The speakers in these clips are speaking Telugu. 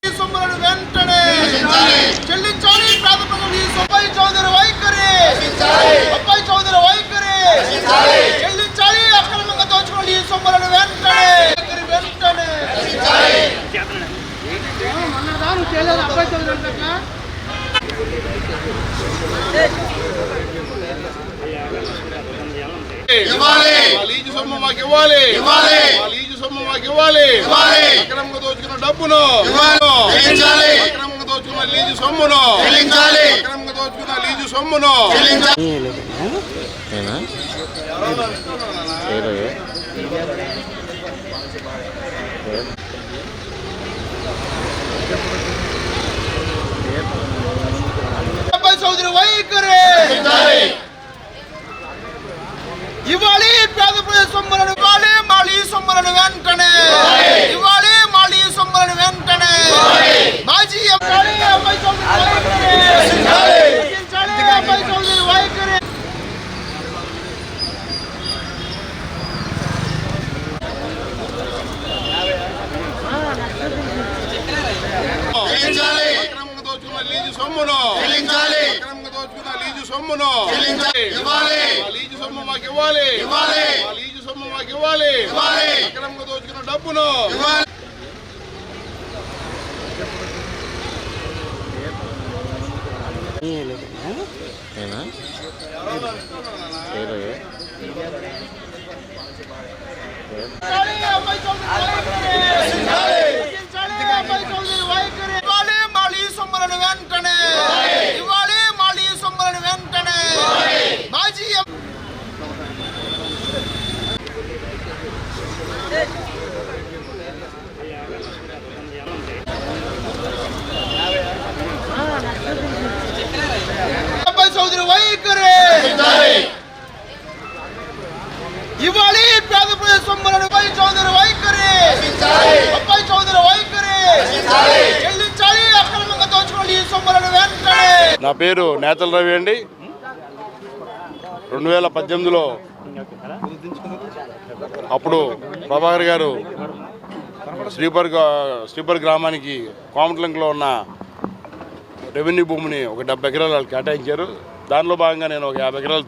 సొమ్ములను వెంటనే చెల్లించాలి. పేద ప్రజలు ఈ అబ్బాయి చౌదరి వైఖరి, అబ్బాయి చౌదరి వైఖరి చెల్లించాలి. అక్రమంగా దోచుకున్న ఈ సొమ్ములను వెంటనే వెంటనే అబ్బాయి చౌదరి లీజు సొమ్ము మాకు ఇవ్వాలి, లీజు సొమ్ము మాకు ఇవ్వాలి. అక్రమంగా దోచుకున్న డబ్బును, అక్రమంగా దోచుకున్న లీజు సొమ్మును, అక్రమంగా దోచుకున్న లీజు సొమ్మును అబ్బాయి చౌదరి వైఖరి ఇవ్వాలి. పేద ప్రజల సొమ్ములను ఇవ్వాలి. మళ్ళీ సొమ్ములను వెంటనే ఇవ్వాలి. మళ్ళీ సొమ్ములను వెంటనే మాజీ అబ్బాయి చౌదరి వైఖరి అక్రమంగా దోచుకున్న లీజు సొమ్మును, అక్రమంగా దోచుకున్న లీజు సొమ్మును లీజు సొమ్ము మాకు ఇవ్వాలి, లీజు సొమ్ము మాకు ఇవ్వాలి. అక్రమంగా దోచుకున్న డబ్బును మళ్ళీ సొమ్ములను వెంటనే ఇవ్వాలి. మళ్ళీ సొమ్ములను వెంటనే మాజీ అబ్బాయి చౌదరి వైఖరి ఇవ్వాలి. పేద ప్రజల సొమ్ములను అబ్బాయి చౌదరి వైఖరి, అబ్బాయి చౌదరి వైఖరి చెల్లించాలి. అక్రమంగా దోచుకున్న ఈ సొమ్ములను వెంటనే. నా పేరు నేతల రవి అండి. 2018లో అప్పుడు ప్రభాకర్ గారు శ్రీపర్ గ్రామానికి కోమటలంకలో ఉన్న రెవెన్యూ భూమిని ఒక 70 ఎకరాలు వాళ్ళు కేటాయించారు. దానిలో భాగంగా నేను ఒక 50 ఎకరాలు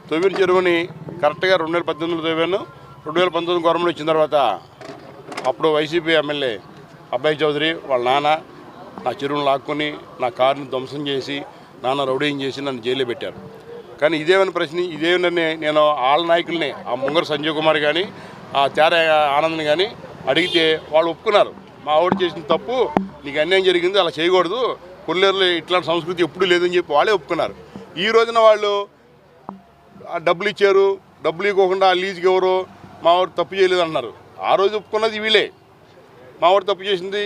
తవ్విన చెరువుని కరెక్ట్గా 2018లో తవ్వాను. 2019 గవర్నమెంట్ వచ్చిన తర్వాత అప్పుడు వైసీపీ ఎమ్మెల్యే అబ్బాయి చౌదరి వాళ్ళ నాన్న నా చెరువును లాక్కొని నా కారుని ధ్వంసం చేసి నాన్న రౌడీయం చేసి నన్ను జైల్లో పెట్టారు. కానీ ఇదేమని ప్రశ్న ఇదేమని నేను వాళ్ళ నాయకుల్ని ఆ ముంగరు సంజయ్ కుమార్ కానీ ఆ తేర ఆనంద్ని కానీ అడిగితే వాళ్ళు ఒప్పుకున్నారు. మా ఆవిడ చేసిన తప్పు, నీకు అన్యాయం జరిగింది, అలా చేయకూడదు, కొల్లేరులో ఇట్లాంటి సంస్కృతి ఎప్పుడూ లేదని చెప్పి వాళ్ళే ఒప్పుకున్నారు. ఈ రోజున వాళ్ళు డబ్బులు ఇచ్చారు, డబ్బులు ఇవ్వకుండా లీజుకి ఎవరు మా వాడు తప్పు చేయలేదు అన్నారు. ఆ రోజు ఒప్పుకున్నది వీళ్ళే. మా వాడు తప్పు చేసింది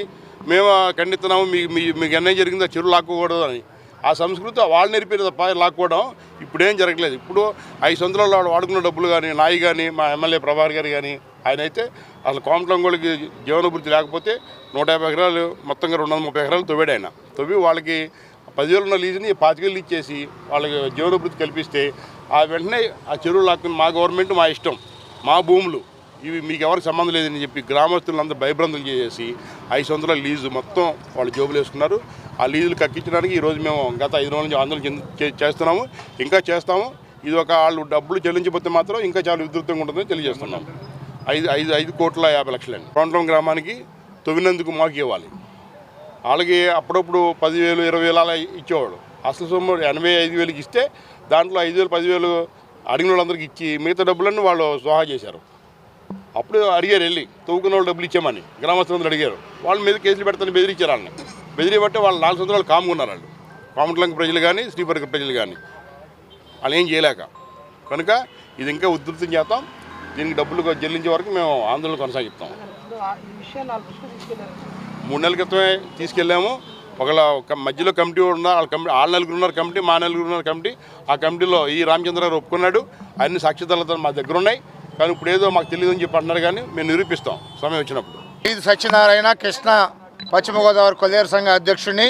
మేము ఖండిస్తున్నాము, మీకు అన్యాయం జరిగింది, ఆ చెరువు లాక్కోకూడదు అని. ఆ సంస్కృతి వాళ్ళు నేర్పేది తప్ప లాక్కోవడం ఇప్పుడేం జరగలేదు. ఇప్పుడు 5 సంవత్సరాలు వాడు వాడుకున్న డబ్బులు కానీ నాయి కానీ మా ఎమ్మెల్యే ప్రభాకర్ గారు కానీ ఆయన అయితే అసలు కోమటంగోళ్ళకి జీవనభృతి లేకపోతే 150 ఎకరాలు మొత్తంగా 230 ఎకరాలు తవ్వాడు ఆయన. తవ్వి వాళ్ళకి 10,000 ఉన్న లీజుని 25,000 ఇచ్చేసి వాళ్ళకి జీవనభృతి కల్పిస్తే ఆ వెంటనే ఆ చెరువు లాక్కుని మా గవర్నమెంట్ మా ఇష్టం, మా భూములు ఇవి మీకు ఎవరికి సంబంధం లేదని చెప్పి గ్రామస్తులందరూ భయభ్రాంతులు చేసి 5 సంవత్సరాల లీజు మొత్తం వాళ్ళు జోబులు వేసుకున్నారు. ఆ లీజులు కక్కించడానికి ఈరోజు మేము గత 5 రోజుల నుంచి ఆందోళన చేస్తున్నాము, ఇంకా చేస్తాము. ఇది ఒక వాళ్ళు డబ్బులు చెల్లించకపోతే మాత్రం ఇంకా చాలా విస్తృతంగా ఉంటుందని తెలియజేస్తున్నాం. 5 కోట్ల 50 లక్షలండి. కోమటం గ్రామానికి తవ్వినందుకు మాకు ఇవ్వాలి. వాళ్ళకి అప్పుడప్పుడు 10,000 20,000 అలా ఇచ్చేవాడు. అసలు సొమ్ము 85,000కి ఇస్తే దాంట్లో 5,000 10,000 అడిగిన వాళ్ళందరికీ ఇచ్చి మిగతా డబ్బులన్నీ వాళ్ళు స్వాహా చేశారు. అప్పుడు అడిగారు, వెళ్ళి తవ్వుకున్న వాళ్ళు డబ్బులు ఇచ్చామని గ్రామస్తులందరూ అడిగారు. వాళ్ళ మీద కేసులు పెడతాను బెదిరించారు. వాళ్ళని బెదిరిబట్టే వాళ్ళు 4 సంవత్సరాలు కాముకున్నారు. వాళ్ళు కోమటలంక ప్రజలు కానీ శ్రీపర్గ ప్రజలు కానీ వాళ్ళు ఏం చేయలేక కనుక ఇది ఇంకా ఉధృతం చేస్తాం. దీనికి డబ్బులు చెల్లించే వరకు మేము ఆందోళన కొనసాగిస్తాం. 3 నెలల క్రితమే తీసుకెళ్ళాము. ఒక మధ్యలో కమిటీ ఉన్నారు, వాళ్ళ నలుగురు ఉన్నారు కమిటీ, మా నలుగురు ఉన్నారు కమిటీ. ఆ కమిటీలో ఈ రామచంద్ర గారు ఒప్పుకున్నాడు. అన్ని సాక్ష్యాధారాలతో మా దగ్గర ఉన్నాయి. కానీ ఇప్పుడు ఏదో మాకు తెలియదు అని చెప్పి అంటున్నారు. కానీ మేము నిరూపిస్తాం సమయం వచ్చినప్పుడు. ఇది సత్యనారాయణ కృష్ణ పశ్చిమ గోదావరి కొల్లేరు సంఘ అధ్యక్షుడిని.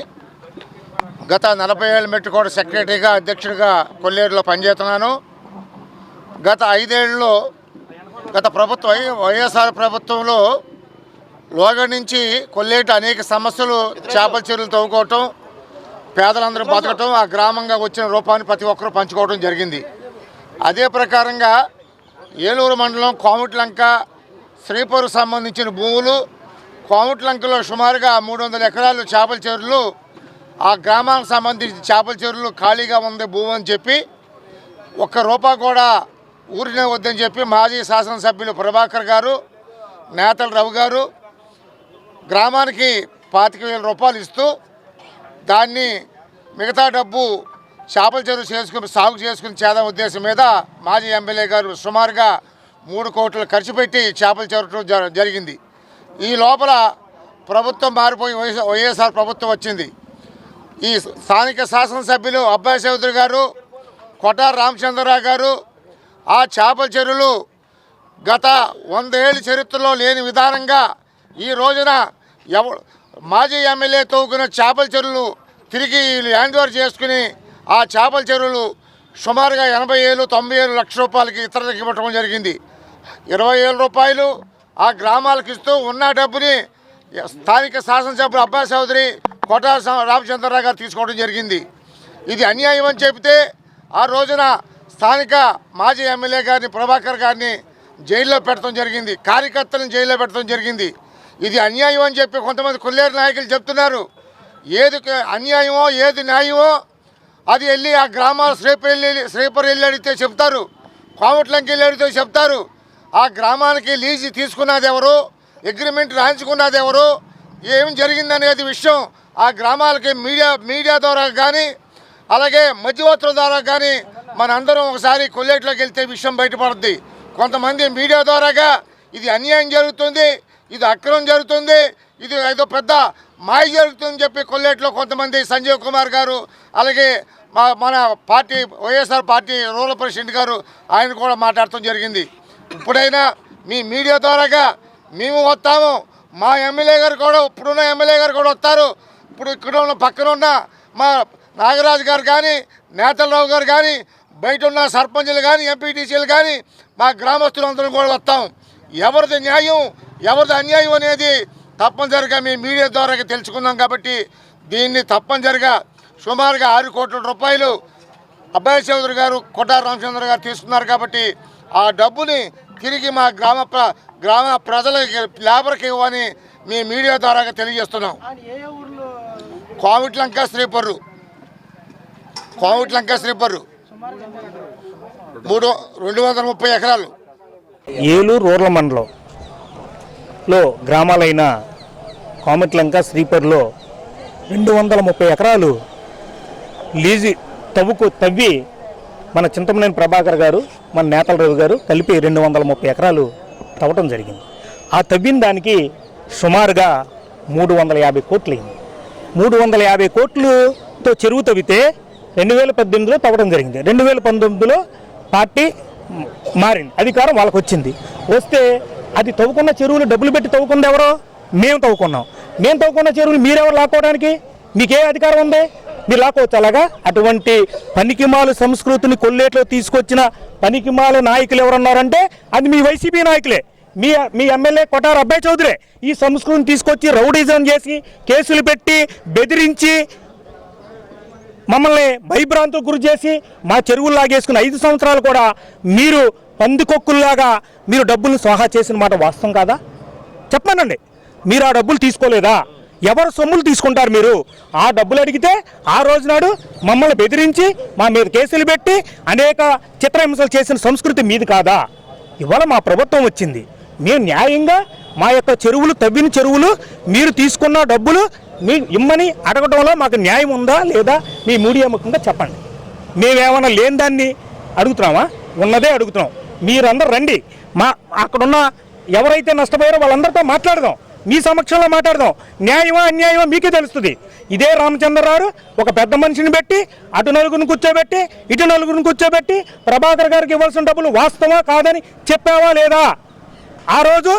గత 40 ఏళ్ళ మెట్టుకోట సెక్రటరీగా అధ్యక్షుడిగా కొల్లేరులో పనిచేస్తున్నాను. గత 5 ఏళ్ళలో గత ప్రభుత్వం వైఎస్ఆర్ ప్రభుత్వంలో లోగ నుంచి కొల్లేటి అనేక సమస్యలు, చేపల చెరువులు తవ్వుకోవటం, పేదలందరూ బతకటం, ఆ గ్రామంగా వచ్చిన రూపాన్ని ప్రతి ఒక్కరూ పంచుకోవడం జరిగింది. అదే ప్రకారంగా ఏలూరు మండలం కోమటిలంక శ్రీపూర్ సంబంధించిన భూములు, కోమటిలంకలో సుమారుగా 300 ఎకరాలు చేపల చెరువులు, ఆ గ్రామానికి సంబంధించిన చేపల చెరువులు ఖాళీగా ఉంది భూమి అని చెప్పి ₹1 కూడా ఊరినే వద్దని చెప్పి మాజీ శాసనసభ్యులు ప్రభాకర్ గారు, నేతల రవి గారు గ్రామానికి ₹25,000 ఇస్తూ దాన్ని మిగతా డబ్బు చేపల చెరువు సాగు చేసుకుని చేద్దాం ఉద్దేశం మీద మాజీ ఎమ్మెల్యే గారు సుమారుగా 3 కోట్లు ఖర్చు పెట్టి చేపల చెరువు జరిగింది. ఈ లోపల ప్రభుత్వం మారిపోయి వైఎస్ఆర్ ప్రభుత్వం వచ్చింది. ఈ స్థానిక శాసనసభ్యులు అబ్బాయి చౌదరి గారు, కొటార రామచంద్రరావు గారు ఆ చేపల చెరువులు గత 100 ఏళ్ళ చరిత్రలో లేని విధానంగా ఈ రోజున మాజీ ఎమ్మెల్యే తవ్వుకున్న చేపల చెరువులు తిరిగి హ్యాండ్ ఓవర్ చేసుకుని ఆ చేపల చెరువులు సుమారుగా 80,000, 90,000 లక్ష రూపాయలకి ఇతరులకు ఇవ్వటం జరిగింది. ₹20,000 ఆ గ్రామాలకు ఇస్తూ ఉన్న డబ్బుని స్థానిక శాసనసభ్యులు అబ్బాయి చౌదరి, కొటార రామచంద్రరావు గారు తీసుకోవడం జరిగింది. ఇది అన్యాయం అని చెబితే ఆ రోజున స్థానిక మాజీ ఎమ్మెల్యే గారిని ప్రభాకర్ గారిని జైల్లో పెట్టడం జరిగింది, కార్యకర్తలను జైల్లో పెట్టడం జరిగింది. ఇది అన్యాయం అని చెప్పి కొంతమంది కొల్లేరు నాయకులు చెప్తున్నారు. ఏది అన్యాయమో ఏది న్యాయమో అది వెళ్ళి ఆ గ్రామాల శ్రీపూర్ వెళ్ళి అడిగితే చెప్తారు, కోమటిలంకి వెళ్ళి అడిగితే చెప్తారు. ఆ గ్రామానికి లీజు తీసుకున్నది ఎవరు, అగ్రిమెంట్ రాయించుకున్నది ఎవరు, ఏం జరిగిందనేది విషయం ఆ గ్రామాలకి మీడియా ద్వారా కానీ అలాగే మధ్యవర్తుల ద్వారా కానీ మనందరం ఒకసారి కొల్లేట్లోకి వెళ్తే విషయం బయటపడుద్ది. కొంతమంది మీడియా ద్వారాగా ఇది అన్యాయం జరుగుతుంది, ఇది అక్రమం జరుగుతుంది, ఇది ఏదో పెద్ద మాయ జరుగుతుందని చెప్పి కొల్లేట్లో కొంతమంది సంజీవ్ కుమార్ గారు అలాగే మన party YSR party rural president గారు ఆయన కూడా మాట్లాడటం జరిగింది. ఇప్పుడైనా మీ మీడియా ద్వారాగా మేము వస్తాము, మా ఎమ్మెల్యే గారు కూడా ఇప్పుడున్న ఎమ్మెల్యే గారు కూడా వస్తారు. ఇప్పుడు ఇక్కడ ఉన్న పక్కన ఉన్న మా నాగరాజు గారు కానీ, నేతలరావు గారు కానీ, బయట ఉన్న సర్పంచులు కానీ, ఎంపీటీసీలు కానీ, మా గ్రామస్తులందరం కూడా వస్తాం. ఎవరిది న్యాయం ఎవరిది అన్యాయం అనేది తప్పనిసరిగా మీ మీడియా ద్వారా తెలుసుకుందాం. కాబట్టి దీన్ని తప్పనిసరిగా సుమారుగా ₹6 కోట్ల అబ్బాయి చౌదరి గారు, కొటార రామచంద్ర గారు తీసుకున్నారు. కాబట్టి ఆ డబ్బుని తిరిగి మా గ్రామ ప్రజలకి లేబర్కి ఇవ్వని మీ మీడియా ద్వారా తెలియజేస్తున్నాం. కోమటిలంక శ్రీపూర్ 230 ఎకరాలు. ఏలూరు రూరల్ మండలంలో గ్రామాలైన కోమటిలంక, శ్రీపూర్లో 230 ఎకరాలు లీజు తవ్వి మన చింతమనేని ప్రభాకర్ గారు, మన నేతల రవి గారు కలిపి 230 ఎకరాలు తవ్వటం జరిగింది. ఆ తవ్విన దానికి సుమారుగా 350 కోట్లు అయింది. 350 కోట్లతో చెరువు తవ్వితే 2018లో తవ్వడం జరిగింది. 2019లో పార్టీ మారింది, అధికారం వాళ్ళకి వచ్చింది. వస్తే అది తవ్వుకున్న చెరువులు డబ్బులు పెట్టి తవ్వుకుంది ఎవరో? మేము తవ్వుకున్నాం. మేము తవ్వుకున్న చెరువులు మీరెవరు లాక్కోవడానికి? మీకే అధికారం ఉంది? మీరు లాక్కోవచ్చు అలాగా? అటువంటి పనికిమాలు సంస్కృతిని కొల్లేట్లో తీసుకొచ్చిన పనికిమాలు నాయకులు ఎవరున్నారంటే అది మీ వైసీపీ నాయకులే. మీ ఎమ్మెల్యే కొటార అబ్బాయి చౌదరే ఈ సంస్కృతిని తీసుకొచ్చి రౌడీజం చేసి కేసులు పెట్టి బెదిరించి మమ్మల్ని భయభ్రాంతులకు గురి చేసి మా చెరువులు లాగేసుకుని 5 సంవత్సరాలు కూడా మీరు పందికొక్కుల్లాగా మీరు డబ్బులు స్వాహా చేసిన మాట వాస్తవం కాదా? చెప్పానండి. మీరు ఆ డబ్బులు తీసుకోలేదా? ఎవరు సొమ్ములు తీసుకుంటారు మీరు? ఆ డబ్బులు అడిగితే ఆ రోజు నాడు మమ్మల్ని బెదిరించి మా మీద కేసులు పెట్టి అనేక చిత్రహింసలు చేసిన సంస్కృతి మీది కాదా? ఇవాళ మా ప్రభుత్వం వచ్చింది, మేము న్యాయంగా మా యొక్క చెరువులు తవ్విన చెరువులు మీరు తీసుకున్న డబ్బులు మీ ఇమ్మని అడగడంలో మాకు న్యాయం ఉందా లేదా? మీ మీడియా ముఖంగా చెప్పండి. మేమేమన్నా లేని దాన్ని అడుగుతున్నామా? ఉన్నదే అడుగుతున్నాం. మీరందరూ రండి, అక్కడున్న ఎవరైతే నష్టపోయారో వాళ్ళందరితో మాట్లాడదాం, మీ సమక్షంలో మాట్లాడదాం. న్యాయమా అన్యాయమా మీకే తెలుస్తుంది. ఇదే రామచంద్రరావు ఒక పెద్ద మనిషిని పెట్టి అటు నలుగురిని కూర్చోబెట్టి ఇటు నలుగురిని కూర్చోబెట్టి ప్రభాకర్ గారికి ఇవ్వాల్సిన డబ్బులు వాస్తవా కాదని చెప్పావా లేదా? ఆ రోజు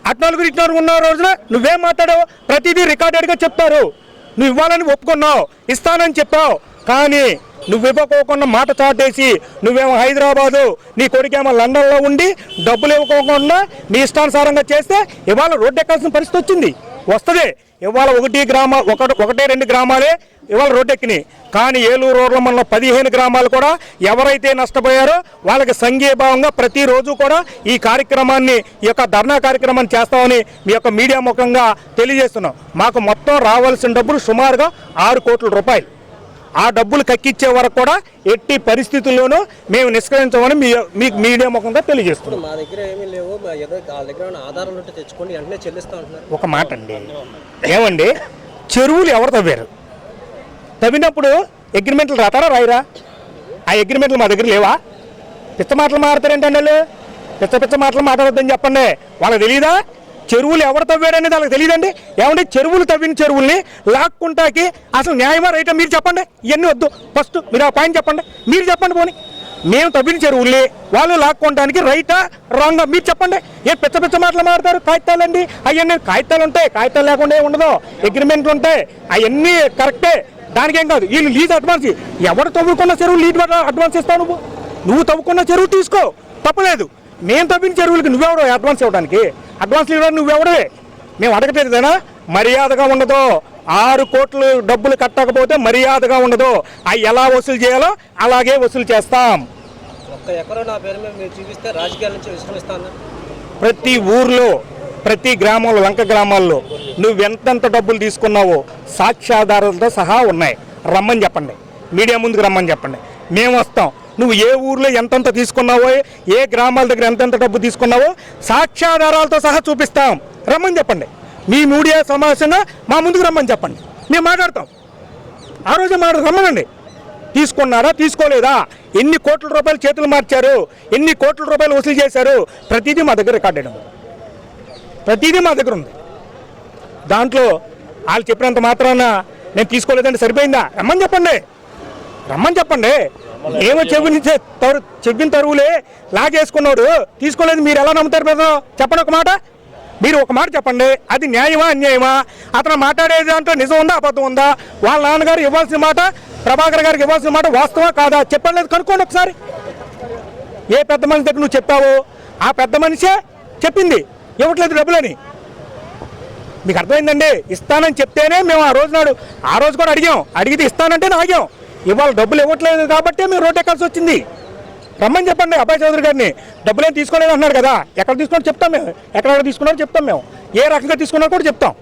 అటు నలుగురు ఇటు నలుగురు ఉన్న రోజున నువ్వేం మాట్లాడావు? ప్రతిదీ రికార్డెడ్గా చెప్తారు. నువ్వు ఇవ్వాలని ఒప్పుకున్నావు, ఇస్తానని చెప్పావు. కానీ నువ్వు ఇవ్వకోకుండా మాట చాటేసి నువ్వేమో హైదరాబాదు, నీ కొడుకేమో లండన్లో ఉండి డబ్బులు ఇవ్వకోకుండా నీ ఇష్టానుసారంగా చేస్తే ఇవాళ రోడ్డు ఎక్కాల్సిన పరిస్థితి వచ్చింది. వస్తుంది ఇవాళ 1-2 గ్రామాలే ఇవాళ రోడ్డు ఎక్కినాయి. కానీ ఏలూరు రోడ్ల మన 15 గ్రామాలు కూడా ఎవరైతే నష్టపోయారో వాళ్ళకి సంఘీభావంగా ప్రతిరోజు కూడా ఈ కార్యక్రమాన్ని, ఈ యొక్క ధర్నా కార్యక్రమాన్ని చేస్తామని మీ యొక్క మీడియా ముఖంగా తెలియజేస్తున్నాం. మాకు మొత్తం రావాల్సిన డబ్బులు సుమారుగా 6 కోట్ల రూపాయలు. ఆ డబ్బులు కక్కిచ్చే వరకు కూడా ఎట్టి పరిస్థితుల్లోనూ మేము నిష్క్రమించమని మీకు మీడియా ముఖంగా తెలియజేస్తున్నాం. మా దగ్గర ఏమీ లేవు, వాళ్ళ దగ్గర ఆధారాలు ఉంటే తెచ్చుకోండి, వెంటనే చెల్లిస్తా ఉంటున్నారు. ఒక మాట అండి, ఏమండి చెరువులు ఎవరు తవ్వారు? తవ్వినప్పుడు అగ్రిమెంట్లు రాతారా రాయరా? ఆ అగ్రిమెంట్లు మా దగ్గర లేవా? పిచ్చ మాటలు మాట్లాడతారేంటండి వాళ్ళు? పిచ్చ మాటలు మాట్లాడొద్దని చెప్పండి. వాళ్ళకి తెలియదా చెరువులు ఎవరు తవ్వారనేది? వాళ్ళకి తెలియదండి. ఏమంటే చెరువులు తవ్విన చెరువుల్ని లాక్కుంటాకి అసలు న్యాయమా రైటా మీరు చెప్పండి. ఇవన్నీ వద్దు, ఫస్ట్ మీరు ఆ పాయింట్ చెప్పండి. మీరు చెప్పండి పోనీ, మేము తవ్విన చెరువుల్ని వాళ్ళు లాక్కోవడానికి రైటా రాంగా మీరు చెప్పండి. ఏ పిచ్చ మాటలు మాట్లాడతారు? కాగితాలండి అవన్నీ, కాగితాలు ఉంటాయి, కాగితాలు లేకుండా ఉండదు, అగ్రిమెంట్లు ఉంటాయి, అవన్నీ కరెక్టే, దానికేం కాదు. వీళ్ళు లీజ్ అడ్వాన్స్, ఎవరు తవ్వుకున్న చెరువు లీజ్ అడ్వాన్స్ ఇస్తావు? నువ్వు తవ్వుకున్న చెరువు తీసుకో, తప్పలేదు. మేము తవ్విన చెరువులకి నువ్వెవడో అడ్వాన్స్ ఇవ్వడానికి? అడ్వాన్స్ ఇవ్వడానికి నువ్వెవడే? మేము అడగట్లేదేనా? మర్యాదగా ఉండదు. 6 కోట్లు డబ్బులు కట్టకపోతే మర్యాదగా ఉండదు. అవి ఎలా వసూలు చేయాలో అలాగే వసూలు చేస్తాం. ఒక్క ఎకరం నా పేరు మీద మీరు చూపిస్తే రాజకీయాల నుంచి విశ్రమిస్తాను. ప్రతి ఊర్లో, ప్రతి గ్రామంలో, లంక గ్రామాల్లో నువ్వెంతెంత డబ్బులు తీసుకున్నావో సాక్ష్యాధారాలతో సహా ఉన్నాయి. రమ్మని చెప్పండి, మీడియా ముందుకు రమ్మని చెప్పండి, మేము వస్తాం. నువ్వు ఏ ఊర్లో ఎంతెంత తీసుకున్నావో, ఏ గ్రామాల దగ్గర ఎంతెంత డబ్బు తీసుకున్నావో సాక్ష్యాధారాలతో సహా చూపిస్తాం. రమ్మని చెప్పండి. మీ మీడియా సమావేశంగా మా ముందుకు రమ్మని చెప్పండి, మేము మాట్లాడతాం. ఆ రోజే రమ్మనండి. తీసుకున్నారా, తీసుకోలేదా, ఎన్ని కోట్ల రూపాయలు చేతులు మార్చారు, ఎన్ని కోట్ల రూపాయలు వసూలు చేశారు, ప్రతిదీ మా దగ్గర రికార్డ్ అయ్యడం, ప్రతిదీ మా దగ్గర ఉంది. దాంట్లో వాళ్ళు చెప్పినంత మాత్రాన నేను తీసుకోలేదంటే సరిపోయిందా? రమ్మని చెప్పండి, రమ్మని చెప్పండి. ఏమో చెప్పిన తరువులే లాగేసుకున్నాడు, తీసుకోలేదు. మీరు ఎలా నమ్ముతారు? మీరు చెప్పండి ఒక మాట, మీరు ఒక మాట చెప్పండి. అది న్యాయమా అన్యాయమా? అతను మాట్లాడేది దాంట్లో నిజం ఉందా అబద్ధం ఉందా? వాళ్ళ నాన్నగారు ఇవ్వాల్సిన మాట, ప్రభాకర్ గారికి ఇవ్వాల్సిన మాట వాస్తవా కాదా చెప్పలేదు, కనుక్కోండి ఒకసారి. ఏ పెద్ద మనిషి దగ్గర నువ్వు చెప్పావో ఆ పెద్ద మనిషే చెప్పింది ఇవ్వట్లేదు డబ్బులని. మీకు అర్థమైందండి? ఇస్తానని చెప్తేనే మేము ఆ రోజు కూడా అడిగితే ఇస్తానంటే ఆగాం. ఇవాళ డబ్బులు ఇవ్వట్లేదు కాబట్టి మేము రోడ్డు ఎక్కాల్సి వచ్చింది. రమ్మని చెప్పండి అబ్బాయి చౌదరి గారిని. డబ్బులు ఏం తీసుకోలేదు అన్నాడు కదా, ఎక్కడ తీసుకున్నారో చెప్తాం మేము, ఎక్కడ తీసుకున్నారో చెప్తాం మేము, ఏ రకంగా తీసుకున్నారో కూడా చెప్తాం.